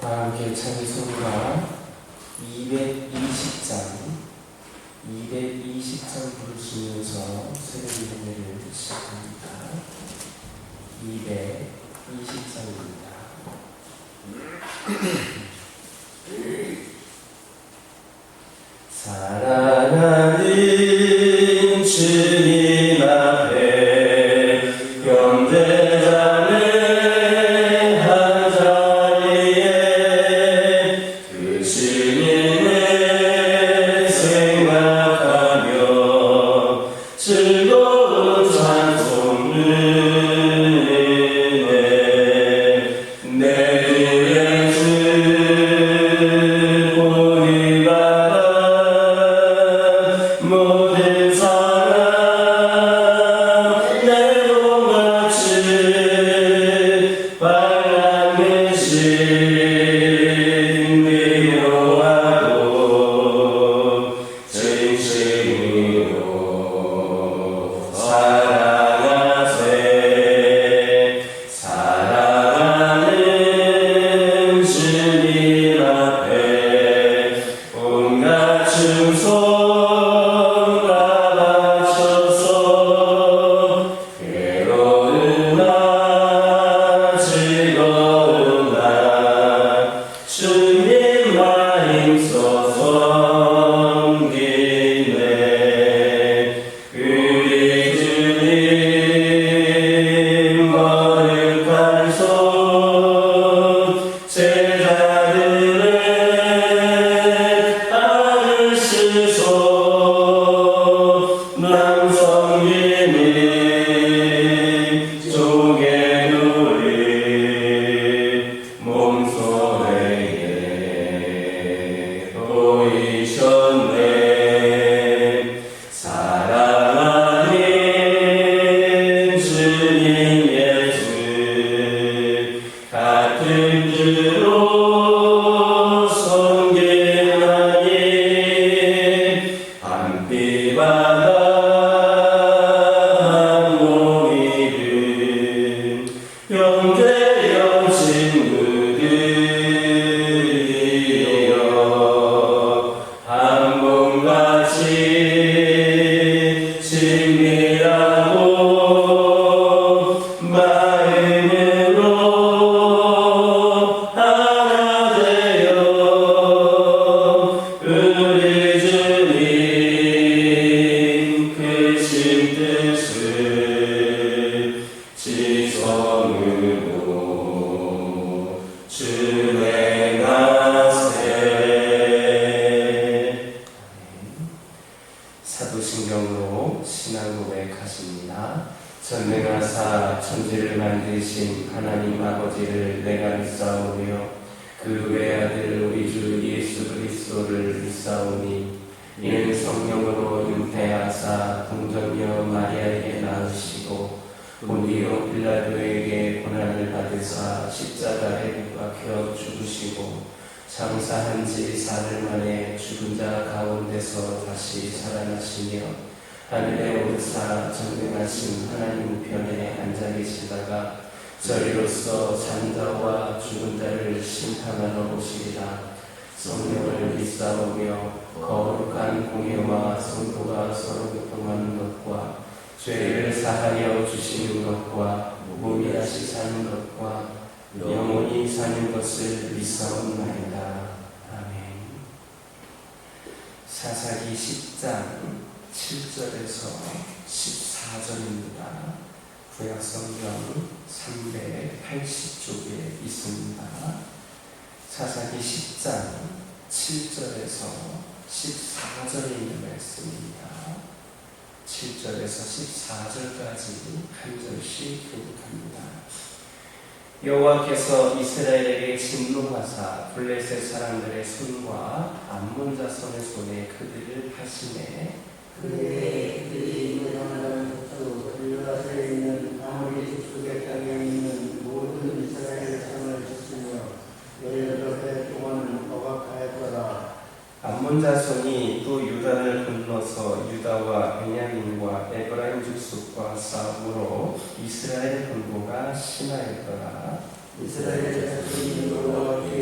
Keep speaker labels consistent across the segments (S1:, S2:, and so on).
S1: 함께 찬송가 220장 부르시면서 새벽 예배를 시작합니다. 220장입니다. 사랑하는 주님 앞에 경배하는 한 자리에 그 주님을 생각하며 즐거운 찬송을 내 주의 주 보리 바라 모든 사람 내 몸같이 바라매신 미워하고 진심으로 사랑하세. 사랑하는 주님 앞에 온갖 충성 바쳐서 괴로운 날 즐거운 날 주님만 힘써 섬기네. 우리 주님 거룩한 손 제자들을 안으시소. 남 섬기니 조개 누리 몸소에게 보이셨네. 사랑하는 주님 예수 같은 주로 섬기나니 한비바다 한 몸이든 형제여 친구들이여 한 몸같이 친밀하고 마음으로 하나 되어 우리 주님 크신 뜻을 지성으로 준행하세. 사도신경으로 신앙 고백하십니다. 전능하사 천지를 만드신 하나님 아버지를 내가 믿사오며 그 외아들 우리 주 예수 그리스도를 믿사오니 이는 성령으로 잉태하사 동정녀 마리아에게 낳으시고 본디오 빌라도에게 고난을 받으사 십자가에 못 박혀 죽으시고 장사한 지 사흘 만에 죽은 자 가운데서 다시 살아나시며 하늘에 오르사 전능하신 하나님 우편에 앉아 계시다가 저리로서 산자와 죽은 자를 심판하러 오시리라. 성령을 믿사오며 거룩한 공회와 성도가 서로 교통하는 것과 죄를 사하여 주시는 것과 무미하시 사는 것과 영원히 사는 것을 믿사옵나이다. 아멘. 사사기 10장 7절에서 14절입니다. 구약성경 380쪽에 있습니다. 사사기 10장 7절에서 14절에 있는 말씀입니다. 7절에서 14절까지 한 절씩 교독합니다. 여호와께서 이스라엘에게 진노하사 블레셋 사람들의 손과 암몬 자손의 손에 그들을 파시매
S2: 그의 그들이 일어나는 족속 블레셋에 있는 아모리 족속의 땅에 있는 모든 이스라엘 성을 쳤으며 18해 동안 억압하였더라.
S1: 암몬 자손이 또 유다를 건너서 유다와 베냐민과 에브라임 족속과 싸움으로 이스라엘 분노가 심하였더라.
S2: 이스라엘 자손이 여호와께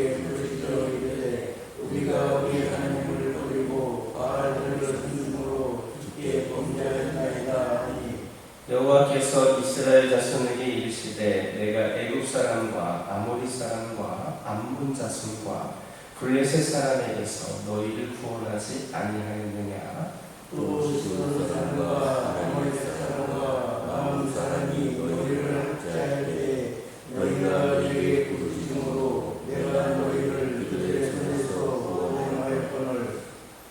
S1: 사람과 아모리 사람과 암몬 자손과 블레셋 사람에게서 너희를 구원하지 아니하였느냐?
S2: 또 시돈 사람과 아모리 사람과 아몬 사람이 너희를 학대할 때 너희가 내게 부르짖음으로 내가 너희를 그들의 손에서 구원하였거늘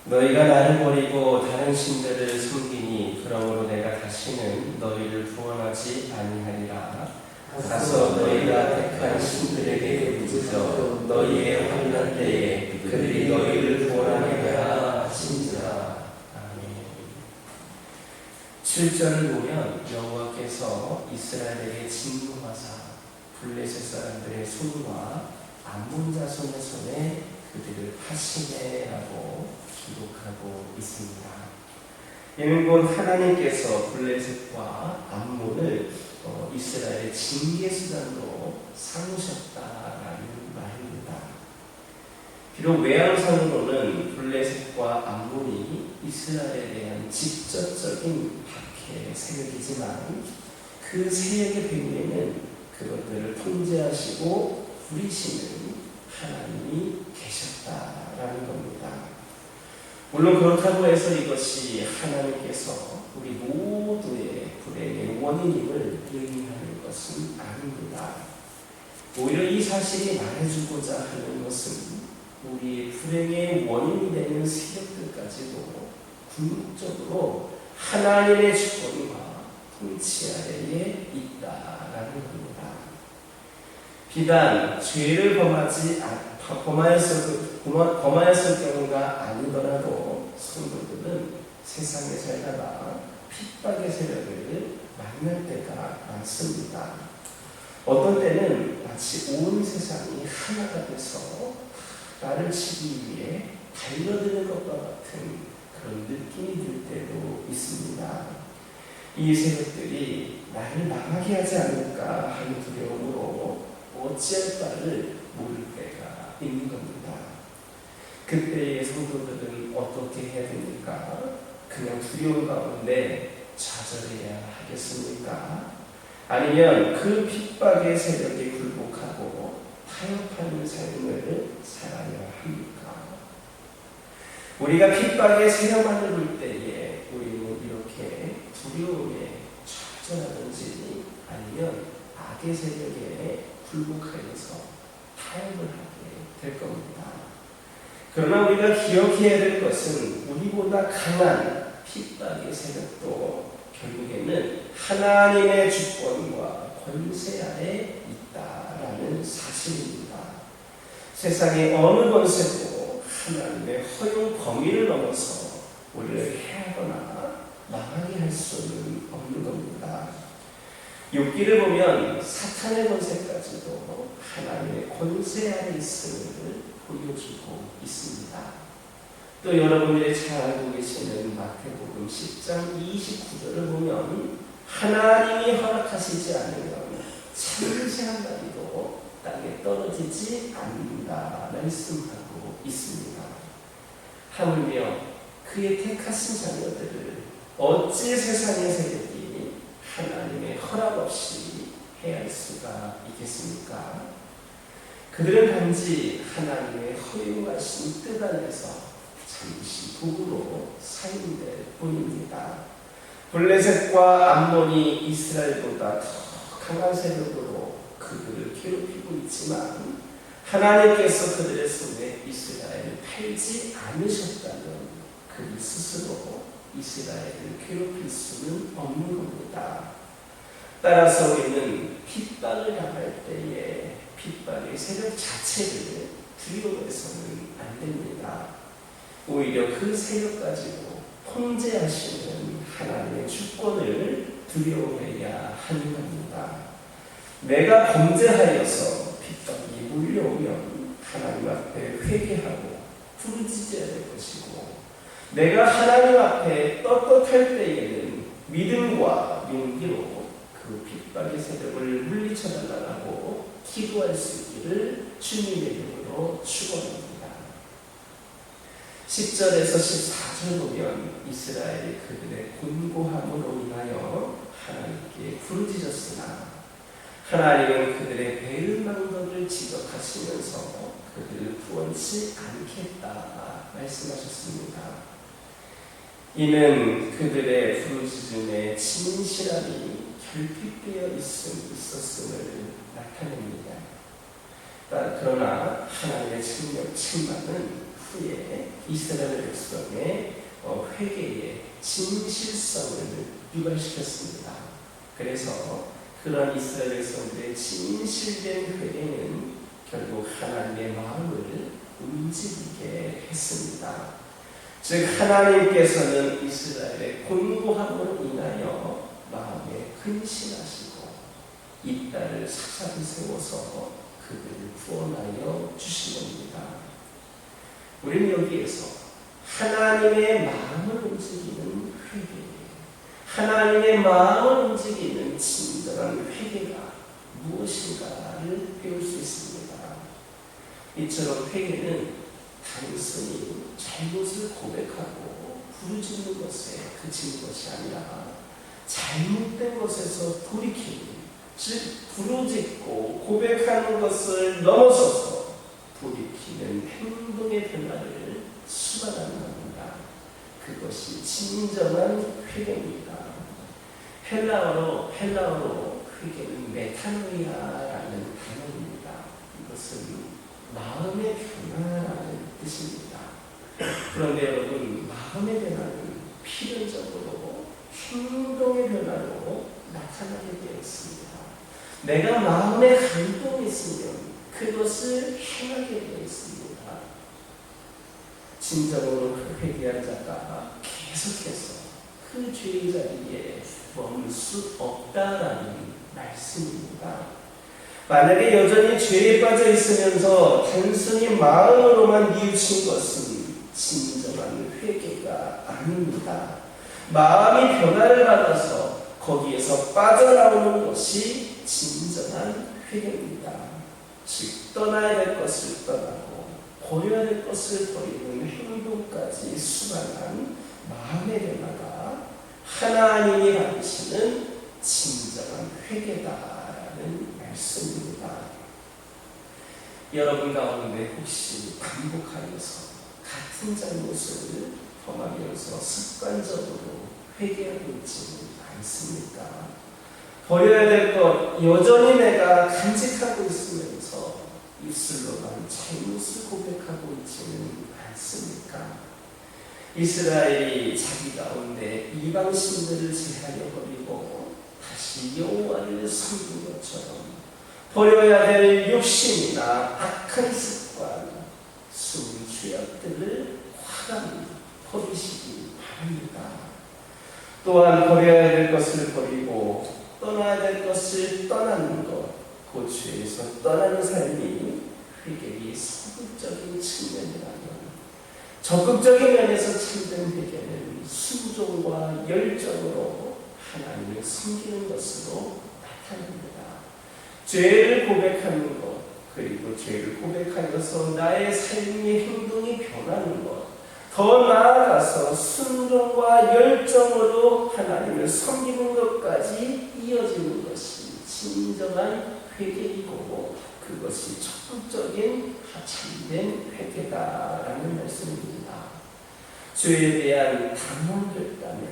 S1: 너희가 나를 버리고 다른 신들을 섬기니 그러므로 내가 다시는 너희를 구원하지 아니하리라. 가서 너희가 택한 신들에게 부르짖어 너희의 환난 때에 그들이 너희를 구원하게 하라 하신지라. 아멘. 7절을 보면 여호와께서 이스라엘에게 진노하사 블레셋 사람들의 손과 암몬 자손의 손에 그들을 파시네라고 기록하고 있습니다. 이는 곧 하나님께서 블레셋과 암몬을 이스라엘의 징계 수단으로 삼으셨다라는 말입니다. 비록 외양상으로는 블레셋과 암몬이 이스라엘에 대한 직접적인 박해 세력이지만 그 세력의 배후에는 그것들을 통제하시고 부리시는 하나님이 계셨다라는 겁니다. 물론 그렇다고 해서 이것이 하나님께서 우리 모두의 불행의 원인임을 의미하는 것은 아닙니다. 오히려 이 사실이 말해주고자 하는 것은 우리의 불행의 원인이 되는 세력들까지도 궁극적으로 하나님의 주권과 통치 아래에 있다라는 겁니다. 비단 죄를 범하였을 경우가 아니더라도 성도들은 세상에 살다가 핍박의 세력을 만날 때가 많습니다. 어떤 때는 마치 온 세상이 하나가 돼서 나를 치기 위해 달려드는 것과 같은 그런 느낌이 들 때도 있습니다. 이 세력들이 나를 망하게 하지 않을까 하는 두려움으로 어찌할 바를 모를 때가 있는 겁니다. 그때의 성도들은 어떻게 해야 됩니까? 그냥 두려움 가운데 좌절해야 하겠습니까? 아니면 그 핍박의 세력에 굴복하고 타협하는 삶을 살아야 합니까? 우리가 핍박의 세력만을 볼 때에 우리는 이렇게 두려움에 좌절하든지 아니면 악의 세력에 굴복하여서 타협을 하게 될 겁니다. 그러나 우리가 기억해야 될 것은 우리보다 강한 핍박의 세력도 결국에는 하나님의 주권과 권세 아래 있다라는 사실입니다. 세상의 어느 권세도 하나님의 허용 범위를 넘어서 우리를 해하거나 망하게 할 수는 없는 겁니다. 욥기를 보면 사탄의 권세까지도 하나님의 권세 아래 있음을 보여주고 있습니다. 또 여러분들이 잘 알고 계시는 마태복음 10장 29절을 보면 하나님이 허락하시지 않으면 참새 한 마리도 땅에 떨어지지 않는다 말씀하고 있습니다. 하물며 그의 택하신 자녀들을 어찌 세상의 세력이 하나님의 허락 없이 해할 수가 있겠습니까? 그들은 단지 하나님의 허용하신 뜻 안에서 잠시 도구로 사용될 뿐입니다. 블레셋과 암몬이 이스라엘보다 더 강한 세력으로 그들을 괴롭히고 있지만 하나님께서 그들의 손에 이스라엘을 팔지 않으셨다면 그들 스스로 이스라엘을 괴롭힐 수는 없는 겁니다. 따라서 우리는 핍박을 당할 때에 핍박의 세력 자체를 두려워해서는 안 됩니다. 오히려 그 세력 가지고 통제하시는 하나님의 주권을 두려워해야 하는 겁니다. 내가 범죄하여서 핍박이 몰려오면 하나님 앞에 회개하고 부르짖어야 될 것이고 내가 하나님 앞에 떳떳할 때에는 믿음과 용기로 그 핍박의 세력을 물리쳐달라고 기도할 수 있기를 주님의 이름으로 축원합니다. 10절에서 14절 보면 이스라엘이 그들의 곤고함으로 인하여 하나님께 부르짖었으나 하나님은 그들의 배은망덕을 지적하시면서 그들을 구원치 않겠다 말씀하셨습니다. 이는 그들의 부르짖음에 진실함이 결핍되어 있었음을 나타냅니다. 그러나 하나님의 책망은 후에 이스라엘 백성의 회개의 진실성을 유발시켰습니다. 그래서 그런 이스라엘 백성들의 진실된 회개는 결국 하나님의 마음을 움직이게 했습니다. 즉 하나님께서는 이스라엘의 곤고함으로 인하여 마음에 근심하시고 이딸을 사사히 세워서 그들을 구원하여 주시렵니다. 우리는 여기에서 하나님의 마음을 움직이는 회개, 하나님의 마음을 움직이는 진정한 회개가 무엇인가를 배울 수 있습니다. 이처럼 회개는 단순히 잘못을 고백하고 부르짖는 것에 그치는 것이 아니라 잘못된 것에서 돌이키는, 즉 부르짖고 고백하는 것을 넘어서서 돌이키는 행동의 변화를 수반하는 겁니다. 그것이 진정한 회개입니다. 헬라어로 회개는 메타노이아라는 단어입니다. 이것은 마음의 변화라는 뜻입니다. 그런데 여러분, 마음의 변화는 필연적으로 행동의 변화로 나타나게 되어 있습니다. 내가 마음에 감동이 있으면 그것을 행하게 되어 있습니다. 진정으로 회개한 자가 계속해서 그 죄의 자리에 머물 수 없다라는 말씀입니다. 만약에 여전히 죄에 빠져 있으면서 단순히 마음으로만 뉘우친 것은 진정한 회개가 아닙니다. 마음이 변화를 받아서 거기에서 빠져나오는 것이 진정한 회개입니다. 즉 떠나야 될 것을 떠나고 버려야 될 것을 버리는 행동까지 수반한 마음의 변화가 하나님이 받으시는 진정한 회개다라는 말씀입니다. 여러분 가운데 혹시 반복하여서 같은 잘못을 범하면서 습관적으로 회개하고 있지는 않습니까? 버려야 될 것 여전히 내가 간직하고 있으면서 입술로만 잘못을 고백하고 있지는 않습니까? 이스라엘이 자기 가운데 이방신들을 제하여 버리고 다시 여호와를 섬긴 것처럼 버려야 될 욕심이나 악한 습관, 숨은 죄악들을 화감히 버리시기 바랍니다. 또한 버려야 될 것을 버리고 떠나야 될 것을 떠나는 것, 그 죄에서 떠나는 삶이 회개의 소극적인 측면이라면, 적극적인 면에서 참된 회개는 순종과 열정으로 하나님을 섬기는 것으로 나타납니다. 죄를 고백하는 것, 그리고 죄를 고백하여서 나의 삶의 행동이 변하는 것, 더 나아가서 순종과 열정으로 하나님을 섬기는 것까지 이어지는 것이 진정한 회개이고 그것이 적극적인 참된 회개다라는 말씀입니다. 죄에 대한 단언됐다면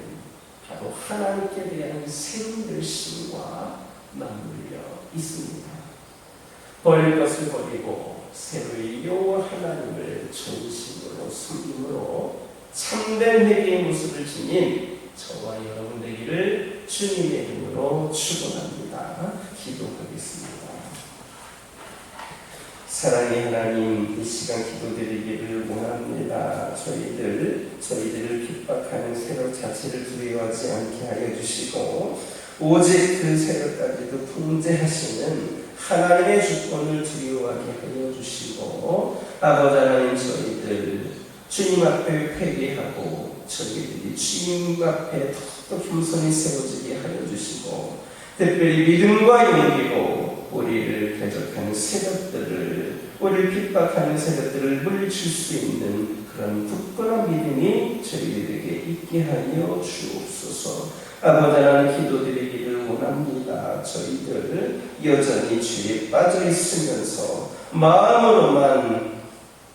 S1: 바로 하나님께 대한 새로운 결심과 맞물려 있습니다. 버릴 것을 버리고 새로이 여호와 하나님을 전심으로 섬김으로 참된 회개의 모습을 지닌 저와 여러분 되기를 주님의 이름으로 축원합니다. 기도하겠습니다. 사랑의 하나님, 이 시간 기도드리기를 원합니다. 저희들을 핍박하는 세력 자체를 두려워하지 않게 하여 주시고 오직 그 세력까지도 통제하시는 하나님의 주권을 두려워하게 하여 주시고 아버지 하나님, 저희들 주님 앞에 회개하고 저희들이 주님 앞에 더욱더 겸손히 세워지게 하여 주시고 특별히 믿음과 용기로 우리를 대적하는 세력들을, 우리를 핍박하는 세력들을 물리칠 수 있는 그런 굳건한 믿음이 저희들에게 있게 하여 주옵소서. 아버지 하나님 기도드리기를 원합니다. 저희들 여전히 죄에 빠져 있으면서 마음으로만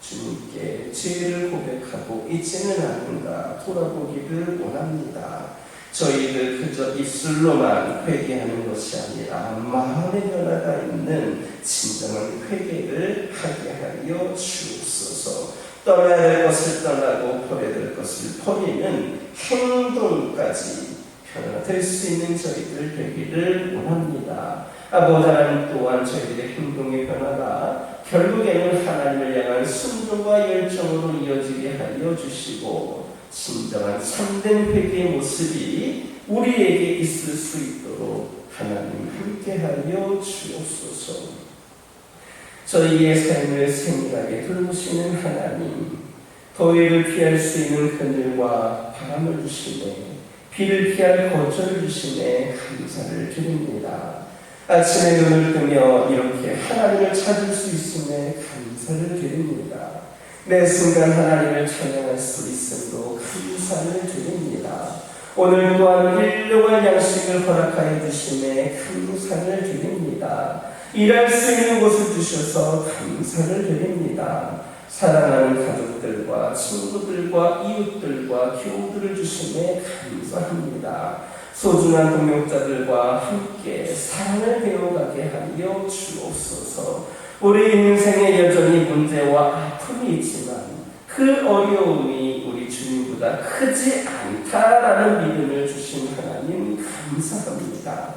S1: 주님께 죄를 고백하고 있지는 않는가 돌아보기를 원합니다. 저희들 그저 입술로만 회개하는 것이 아니라 마음의 변화가 있는 진정한 회개를 하게 하여 주옵소서. 떠나야 될 것을 떠나고 버려야 될 것을 버리는 행동까지 변화될 수 있는 저희들 되기를 원합니다. 아버지 하나님 또한 저희들의 행동의 변화가 결국에는 하나님을 향한 순종과 열정으로 이어지게 하여 주시고 진정한 참된 회개의 모습이 우리에게 있을 수 있도록 하나님 함께하여 주옵소서. 저희의 삶을 세밀하게 돌보시는 하나님, 더위를 피할 수 있는 그늘과 바람을 주시네, 비를 피할 거처를 주시네 감사를 드립니다. 아침에 눈을 뜨며 이렇게 하나님을 찾을 수 있음에 감사를 드립니다. 매 순간 하나님을 찬양할 수 있음도 감사를 드립니다. 오늘 또한 일용할 양식을 허락하여 주심에 감사를 드립니다. 일할 수 있는 곳을 주셔서 감사를 드립니다. 사랑하는 가족들과 친구들과 이웃들과 교우들을 주심에 감사합니다. 소중한 동역자들과 함께 사랑을 배워가게 하여 주옵소서. 우리 인생에 여전히 문제와 아픔이 있지만 그 어려움이 우리 주님보다 크지 않다라는 믿음을 주신 하나님 감사합니다.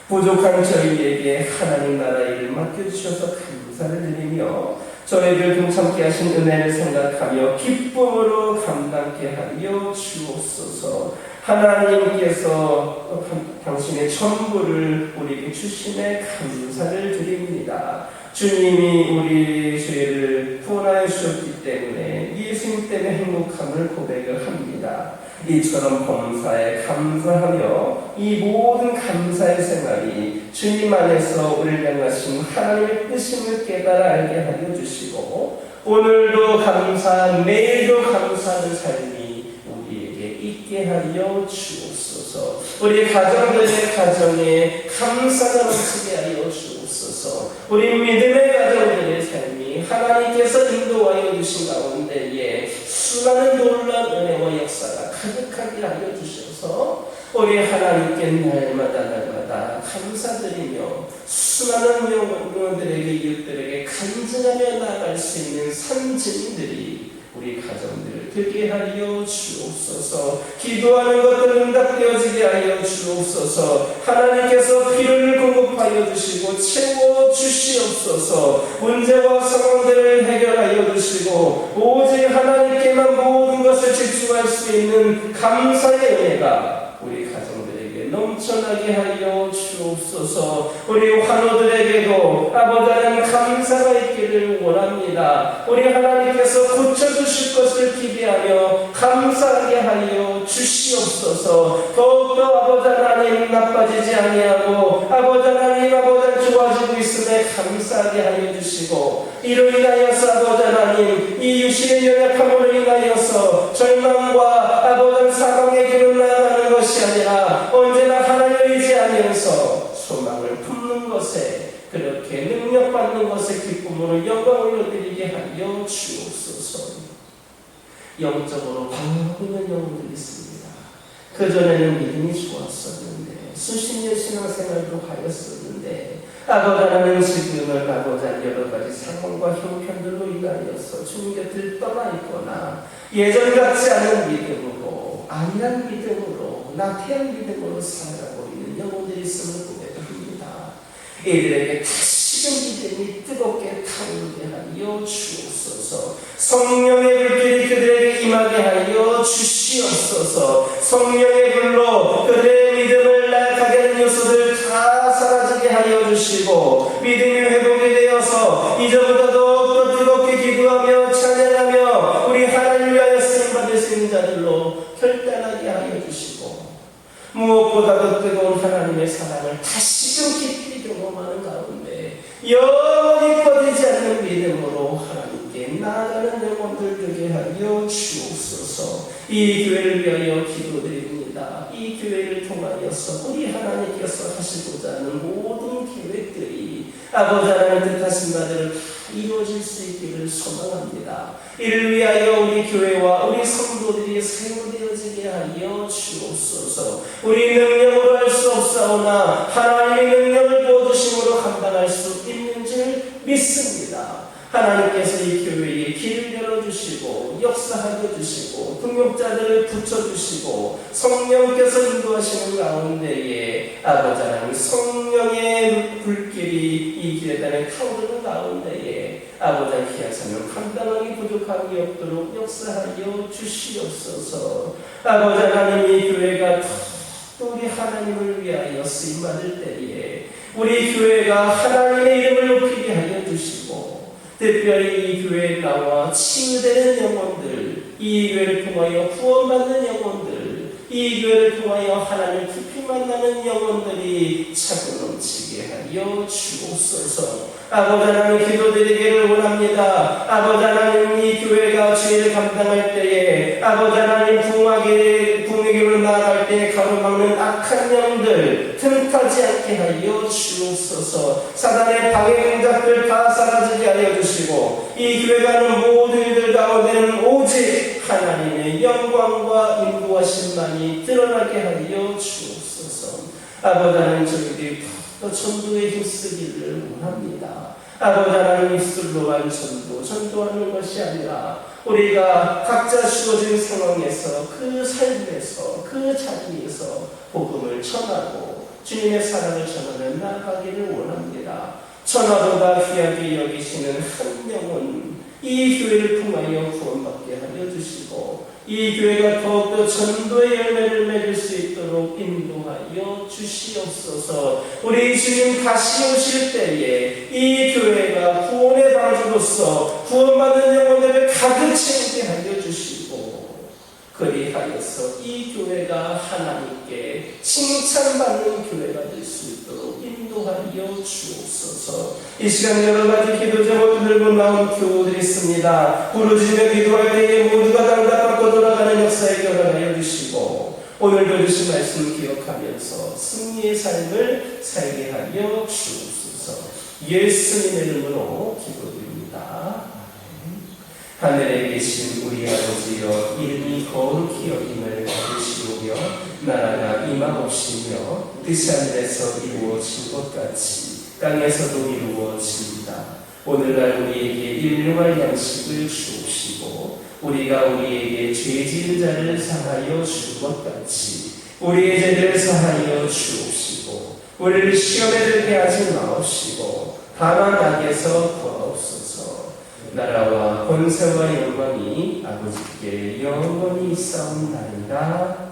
S1: 부족한 저희에게 하나님 나라 일을 맡겨주셔서 감사를 드리며 저희를 동참케 하신 은혜를 생각하며 기쁨으로 감당케 하여 주옵소서. 하나님께서 당신의 전부를 우리에게 주심에 감사를 드립니다. 주님이 우리 죄를 구원하여 주셨기 때문에 예수님 때문에 행복함을 고백을 합니다. 이처럼 범사에 감사하며 이 모든 감사의 생활이 주님 안에서 우리를 향하신 하나님의 뜻임을 깨달아 알게 하여 주시고 오늘도 감사, 매일도 감사하는 삶이 우리에게 있게 하여 주옵소서. 우리 가정들의 가정에 감사가 넘치게 하여 주옵소서. 우리 믿음의 가정들의 삶이 하나님께서 인도하여 주신 가운데에 수많은 놀라운 은혜와 역사가 가득하게 하여 주셔서 우리 하나님께 날마다 감사드리며 수많은 영혼들에게 이웃들에게 간증하며 나아갈 수 있는 산증인들이 우리 가정들을 되게 하여 주옵소서. 기도하는 것들 응답되어지게 하여 주옵소서. 하나님께서 필요를 공급하여 주시고 채워 주시옵소서. 문제와 상황들을 해결하여 주시고 오직 하나님께만 모든 것을 집중할 수 있는 감사의 은혜가 우리 가정들에게 넘쳐나게 하여 주옵소서. 우리 환우들에게도 아버지 하나님 감사가 있기를 원합니다. 우리 하나님께서 고쳐주실 것을 기대하며 감사하게 하여 주시옵소서. 더욱더 아버지 하나님 나빠지지 아니하고 아버지 하나님 아버지 좋아지고 있음에 감사하게 하여 주시고 이로 인하여서 아버지 하나님 이 유신의 연약함으로 인하여서 절망과 아버지 사망의 길을 나아가는 것이 아니라 언제나 하나님을 의지하면서 소망을 품는 것에 그렇게 능력받는 것에 기쁨으로 영광을 올려드리게 하여 주옵소서. 영적으로 방황하고 있는 영혼들이 있습니다. 그전에는 믿음이 좋았었는데 수십 년 신앙생활도 하였었는데 아버지 하나님 지금은 아버지 여러 가지 상황과 형편들로 인하여서 주님 곁을 떠나 있거나 예전 같지 않은 믿음으로 아니란 믿음으로 나태한 믿음으로 살아가고 있는 영혼들이 있음을 고백합니다. 이들에게 다시금 믿음이 뜨겁게 타오르게 하여 주옵소서. 성령의 불길이 그들에게 임하게 하여 주시옵소서. 성령의 불로 그들의 믿음을 나약하게 하는 요소들 다 사라지게 하여 주시고 믿음이 회복이 되어서 이전보다 더욱더 뜨겁게 기도하며 찬양하며 우리 하나님을 위하여 쓰임받을 수 있는 자들로 결단하게 하여 주시고 무엇보다도 뜨거운 하나님의 사랑을 다시금 깊이 경험하는 가운데 영원히 꺼지지 않는 믿음으로 하나님께 나아가는 영혼들 되게 하여 주옵소서. 이 교회를 위하여 기도드립니다. 원합니다. 이 교회를 통하여서 우리 하나님께서 하시고자 하는 모든 계획들이 아버지 하나님 뜻하신 바대로 다 이루어질 수 있기를 소망합니다. 이를 위하여 우리 교회와 우리 성도들이 세워되어지게 하여 주옵소서. 우리 능력으로 할 수 없사오나 하나님의 능력을 부어주심으로 감당할 수 있는 줄 믿습니다. 하나님께서 이 교회에 길을 열어주시고 역사하여 주시고 등록자들을 붙여주시고 성령께서 인도하시는 가운데에 아버지 하나님 성령의 불길이 이 교회단에 타오르는 가운데에 아버지 하나님 기하사는 감당하기 부족함이 없도록 역사하여 주시옵소서. 아버지 하나님 이 교회가 또 우리 하나님을 위하여 쓰임받을 때에 우리 교회가 하나님의 이름을 높이게 하여 주시고 특별히 이 교회에 나와 치유되는 영혼들, 이 교회를 통하여 구원받는 영혼들, 이 교회를 통하여 하나님을 깊이 만나는 영혼들이 차고 넘치게 하여 주옵소서. 아버지 하나님 기도드리기를 원합니다. 아버지 하나님 이 교회가 죄를 감당할 때에 아버지 하나님 부흥의 길로 나아갈 때에 가로막는 악한 영들 틈타지 않게 하여 주옵소서. 사단의 방해 공작들 다 사라지게 하여 주시고 이 교회가 하는 모든 일들 가운데는 오직 하나님의 영광과 인도하심만이 드러나게 하여 주옵소서. 아버지 하나님 저희들이 또 전도에 힘쓰기를 원합니다. 아버지 하나님 입술로만 전도하는 것이 아니라 우리가 각자 주어진 상황에서 그 삶에서 그 자리에서 복음을 전하고 주님의 사랑을 전하며 나아가기를 원합니다. 천하보다 귀하게 여기시는 한 영혼 이 교회를 통하여 구원받게 하여 주시고 이 교회가 더욱더 전도의 열매를 맺을 수 있도록 인도하여 주시옵소서. 우리 주님 다시 오실 때에 이 교회가 구원의 방주로서 구원받는 영혼들을 가득 채우게 하여 주시고 그리하여서 이 교회가 하나님께 칭찬받는 교회가 될 수 있도록 인도하여 주옵소서. 이 시간 여러 가지 기도 제목을 들고 나온 교우들이 있습니다. 부르짖으며 기도할 때에 모두가 당당하고 돌아가는 역사에 결혼하여 주시고 오늘도 주신 말씀 기억하면서 승리의 삶을 살게 하여 주옵소서. 예수님의 이름으로 기도드립니다. 하늘에 계신 우리 아버지여 이름이 거룩히 여김을 받으시오며 나라가 임하옵시며 뜻이 하늘에서 이루어진 것 같이 땅에서도 이루어집니다. 오늘날 우리에게 일용할 양식을 주옵시고 우리가 우리에게 죄 지은 자를 사하여 준 것 같이 우리의 죄를 사하여 주옵시고 우리를 시험에 들게 하지 마옵시고 다만 악에서 구하옵소서. 나라와 권세와 영광이 아버지께 영원히 있사옵나이다.